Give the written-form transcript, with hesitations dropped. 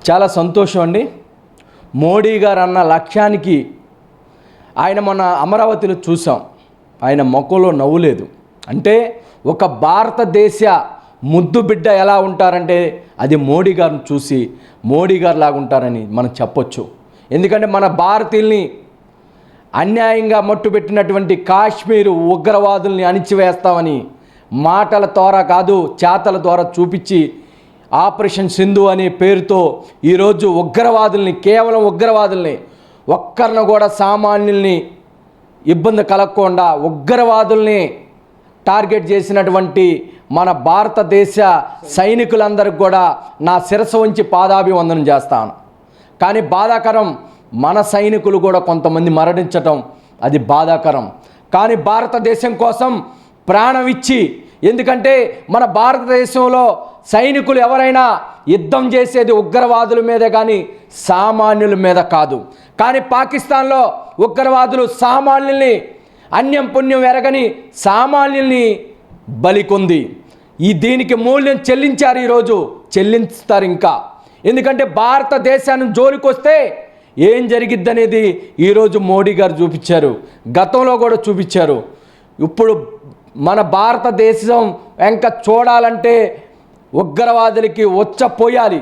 చాలా సంతోషం అండి. మోడీ గారు అన్న లక్ష్యానికి ఆయన మొన్న అమరావతిలో చూసాం, ఆయన ముఖంలో నవ్వు లేదు. అంటే ఒక భారతదేశ ముద్దు బిడ్డ ఎలా ఉంటారంటే అది మోడీ గారిని చూసి మోడీ గారు లాగా ఉంటారని మనం చెప్పొచ్చు. ఎందుకంటే మన భారతీయుల్ని అన్యాయంగా మట్టుబెట్టినటువంటి కాశ్మీరు ఉగ్రవాదుల్ని అణిచివేస్తామని మాటల ద్వారా కాదు చేతల ద్వారా చూపించి ఆపరేషన్ సింధు అనే పేరుతో ఈరోజు ఉగ్రవాదుల్ని, కేవలం ఉగ్రవాదుల్ని, ఒక్కరిని కూడా సామాన్యుల్ని ఇబ్బంది కలగకుండా ఉగ్రవాదుల్ని టార్గెట్ చేసినటువంటి మన భారతదేశ సైనికులందరికీ కూడా నా శిరస్సు ఉంచి పాదాభివందనం చేస్తాను. కానీ బాధాకరం, మన సైనికులు కూడా కొంతమంది మరణించటం అది బాధాకరం. కానీ భారతదేశం కోసం ప్రాణం ఇచ్చి, ఎందుకంటే మన భారతదేశంలో సైనికులు ఎవరైనా యుద్ధం చేసేది ఉగ్రవాదుల మీదే కానీ సామాన్యుల మీద కాదు. కానీ పాకిస్తాన్లో ఉగ్రవాదులు సామాన్యుల్ని, అన్యం పుణ్యం ఎరగని సామాన్యుల్ని బలికొంది. దీనికి మూల్యం చెల్లించారు, ఈరోజు చెల్లిస్తారు ఇంకా. ఎందుకంటే భారతదేశాన్ని జోలికొస్తే ఏం జరిగిద్దనేది ఈరోజు మోడీ గారు చూపించారు, గతంలో కూడా చూపించారు. ఇప్పుడు మన భారతదేశం వెంక చూడాలంటే ఉగ్రవాదులకి వచ్చపోయాలి.